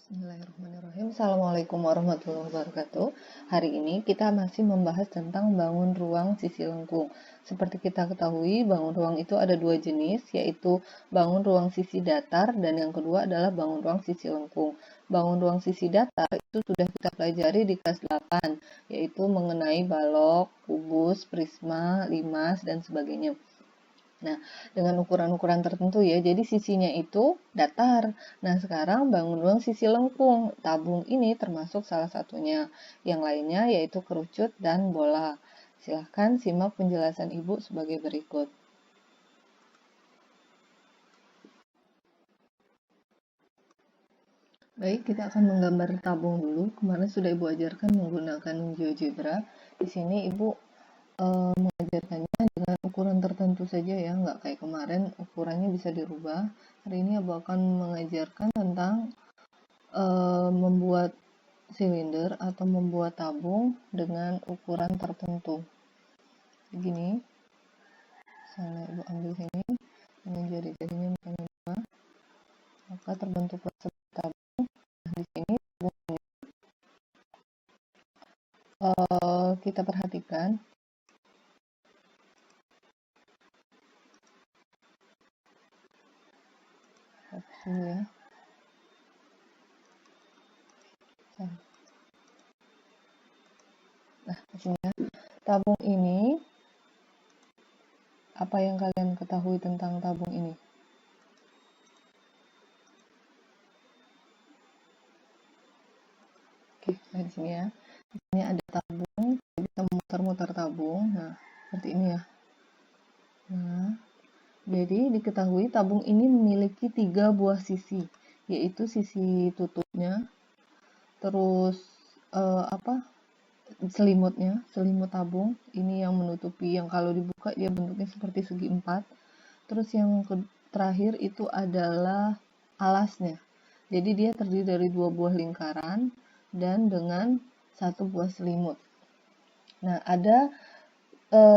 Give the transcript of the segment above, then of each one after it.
Bismillahirrahmanirrahim. Assalamualaikum warahmatullahi wabarakatuh. Hari ini kita masih membahas tentang bangun ruang sisi lengkung. Seperti kita ketahui, bangun ruang itu ada dua jenis, yaitu bangun ruang sisi datar dan yang kedua adalah bangun ruang sisi lengkung. Bangun ruang sisi datar itu sudah kita pelajari di kelas 8, yaitu mengenai balok, kubus, prisma, limas, dan sebagainya. Nah, dengan ukuran-ukuran tertentu ya, jadi sisinya itu datar. Nah, sekarang bangun ruang sisi lengkung. Tabung ini termasuk salah satunya. Yang lainnya yaitu kerucut dan bola. Silahkan simak penjelasan Ibu sebagai berikut. Baik, kita akan menggambar tabung dulu. Kemarin sudah Ibu ajarkan menggunakan GeoGebra. Di sini Ibu mengajarkannya dengan ukuran tertentu saja ya, nggak kayak kemarin ukurannya bisa dirubah. Hari ini Ibu akan mengajarkan tentang membuat silinder atau membuat tabung dengan ukuran tertentu. Begini, misalnya Ibu ambil sini dengan jari-jarinya misalnya 2, maka terbentuklah sebuah tabung. Nah, di sini kita perhatikan ya. Nah, maksudnya tabung ini, apa yang kalian ketahui tentang tabung ini? Oke, nah di sini ya. Di sini ada tabung, kita muter-muter tabung. Nah, seperti ini ya. Nah, jadi diketahui tabung ini memiliki 3 buah sisi, yaitu sisi tutupnya, terus selimutnya, selimut tabung ini yang menutupi, yang kalau dibuka dia bentuknya seperti segi 4. Terus yang terakhir itu adalah alasnya. Jadi dia terdiri dari 2 buah lingkaran dan dengan 1 buah selimut. Nah, ada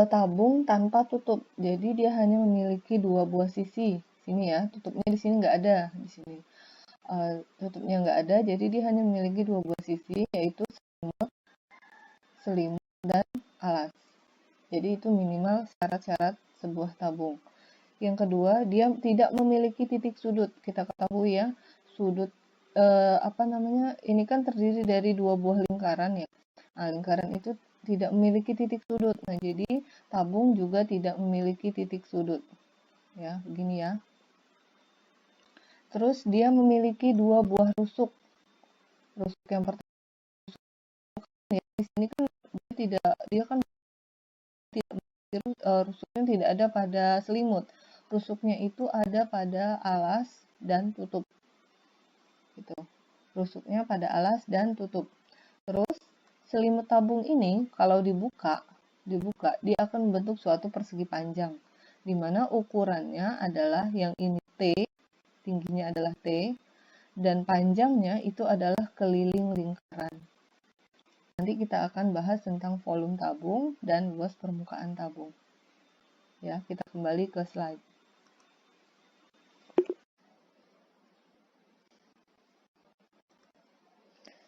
tabung tanpa tutup. Jadi dia hanya memiliki 2 buah sisi. Sini ya, tutupnya di sini nggak ada. Di sini tutupnya nggak ada, jadi dia hanya memiliki 2 buah sisi, yaitu selimut, dan alas. Jadi itu minimal syarat-syarat sebuah tabung. Yang kedua, dia tidak memiliki titik sudut. Kita ketahui ya, sudut ini kan terdiri dari 2 buah lingkaran ya. Nah, lingkaran itu tidak memiliki titik sudut. Nah, jadi tabung juga tidak memiliki titik sudut. Ya, begini ya. Terus dia memiliki 2 buah rusuk. Rusuk yang pertama ya, di sini kan dia kan rusuknya tidak ada pada selimut. Rusuknya itu ada pada alas dan tutup. Gitu. Rusuknya pada alas dan tutup. Terus selimut tabung ini kalau dibuka, dia akan membentuk suatu persegi panjang, di mana ukurannya adalah yang ini T, tingginya adalah T, dan panjangnya itu adalah keliling lingkaran. Nanti kita akan bahas tentang volume tabung dan luas permukaan tabung. Ya, kita kembali ke slide.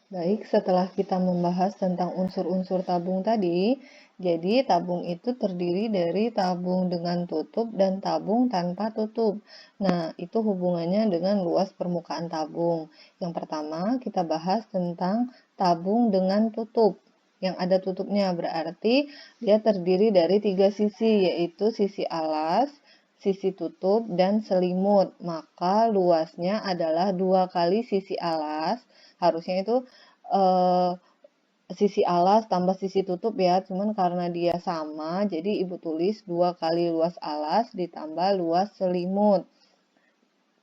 Baik, setelah kita membahas tentang unsur-unsur tabung tadi, jadi tabung itu terdiri dari tabung dengan tutup dan tabung tanpa tutup. Nah, itu hubungannya dengan luas permukaan tabung. Yang pertama, kita bahas tentang tabung dengan tutup. Yang ada tutupnya berarti dia terdiri dari 3 sisi, yaitu sisi alas, sisi tutup, dan selimut. Maka luasnya adalah 2 kali sisi alas. Harusnya itu sisi alas tambah sisi tutup ya, cuman karena dia sama, jadi Ibu tulis 2 kali luas alas ditambah luas selimut.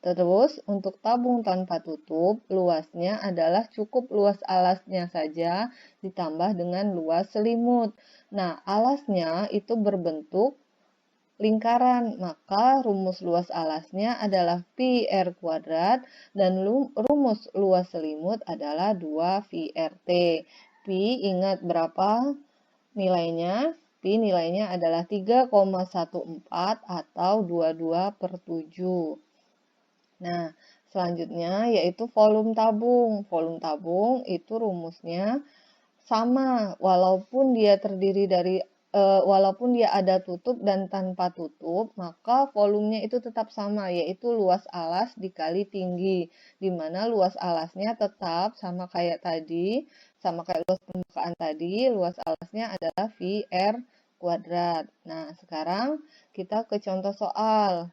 Terus untuk tabung tanpa tutup, luasnya adalah cukup luas alasnya saja ditambah dengan luas selimut. Nah, alasnya itu berbentuk lingkaran, maka rumus luas alasnya adalah pi r kuadrat dan rumus luas selimut adalah 2VRT. Pi ingat berapa nilainya? Pi nilainya adalah 3,14 atau 22/7. Nah, Selanjutnya yaitu volume tabung. Volume tabung itu rumusnya sama, walaupun dia ada tutup dan tanpa tutup, maka volumenya itu tetap sama, yaitu luas alas dikali tinggi, di mana luas alasnya tetap sama kayak tadi, sama kayak luas permukaan tadi, luas alasnya adalah VR kuadrat. Nah, sekarang kita ke contoh soal.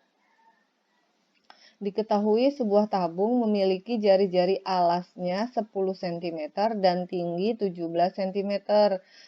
Diketahui sebuah tabung memiliki jari-jari alasnya 10 cm dan tinggi 17 cm.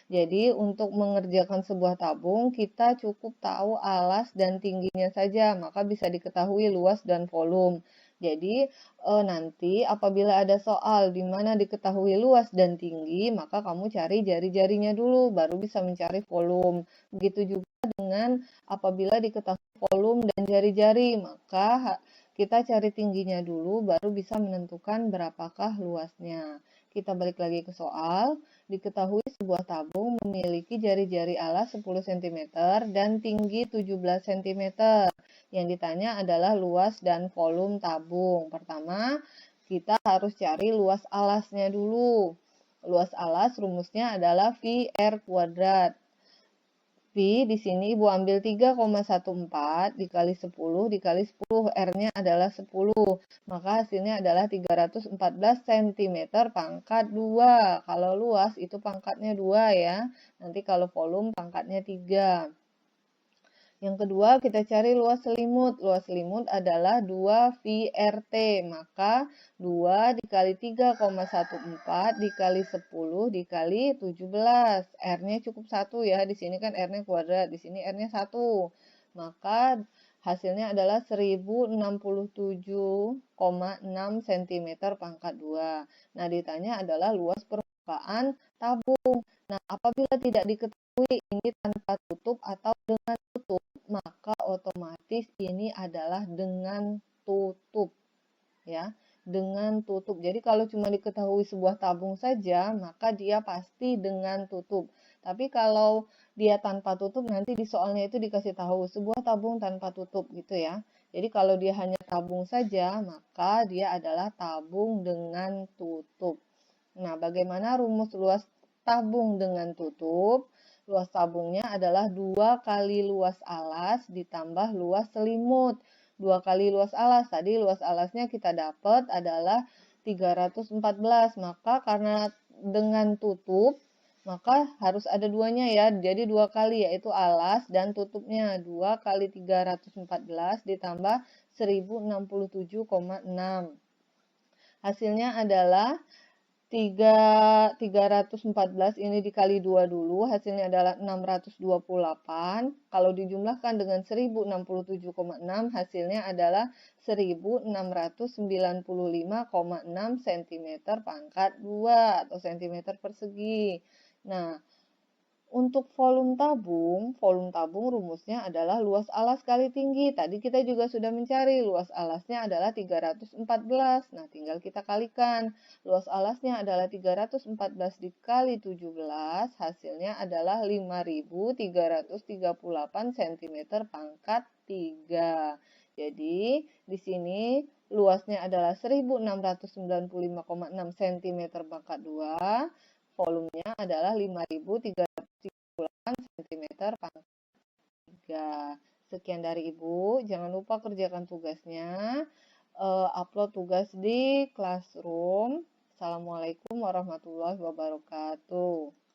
Jadi untuk mengerjakan sebuah tabung, kita cukup tahu alas dan tingginya saja, maka bisa diketahui luas dan volume. Jadi nanti apabila ada soal di mana diketahui luas dan tinggi, maka kamu cari jari-jarinya dulu, baru bisa mencari volume. Begitu juga dengan apabila diketahui volume dan jari-jari, maka kita cari tingginya dulu, baru bisa menentukan berapakah luasnya. Kita balik lagi ke soal. Diketahui sebuah tabung memiliki jari-jari alas 10 cm dan tinggi 17 cm. Yang ditanya adalah luas dan volume tabung. Pertama, kita harus cari luas alasnya dulu. Luas alas rumusnya adalah VR kuadrat. Di sini Ibu ambil 3,14 dikali 10 dikali 10, R-nya adalah 10. Maka hasilnya adalah 314 cm pangkat 2. Kalau luas itu pangkatnya 2 ya. Nanti kalau volume pangkatnya 3. Yang kedua, kita cari luas selimut. Luas selimut adalah 2 VRT. Maka 2 dikali 3,14 dikali 10 dikali 17. R-nya cukup 1 ya. Di sini kan R-nya kuadrat. Di sini R-nya 1. Maka hasilnya adalah 1067,6 cm pangkat 2. Nah, ditanya adalah luas permukaan tabung. Nah, apabila tidak diketahui ini tanpa tutup atau dengan tutup, maka otomatis ini adalah dengan tutup ya, dengan tutup. Jadi kalau cuma diketahui sebuah tabung saja, maka dia pasti dengan tutup. Tapi kalau dia tanpa tutup, nanti di soalnya itu dikasih tahu sebuah tabung tanpa tutup gitu ya. Jadi kalau dia hanya tabung saja, maka dia adalah tabung dengan tutup. Nah, bagaimana rumus luas tabung dengan tutup? Luas tabungnya adalah 2 kali luas alas ditambah luas selimut. 2 kali luas alas, tadi luas alasnya kita dapat adalah 314. Maka karena dengan tutup, maka harus ada duanya ya. Jadi 2 kali yaitu alas dan tutupnya. 2 kali 314 ditambah 1067,6. Hasilnya adalah 314 ini dikali 2 dulu, hasilnya adalah 628. Kalau dijumlahkan dengan 1067,6, hasilnya adalah 1695,6 cm pangkat 2 atau cm persegi. Nah, untuk volume tabung rumusnya adalah luas alas kali tinggi. Tadi kita juga sudah mencari, luas alasnya adalah 314. Nah, tinggal kita kalikan. Luas alasnya adalah 314 dikali 17, hasilnya adalah 5338 cm pangkat 3. Jadi, di sini luasnya adalah 1695,6 cm pangkat 2. Volumenya adalah 5338 cm pangkat 3. Sekian dari Ibu. Jangan lupa kerjakan tugasnya. Upload tugas di Classroom. Assalamualaikum warahmatullahi wabarakatuh.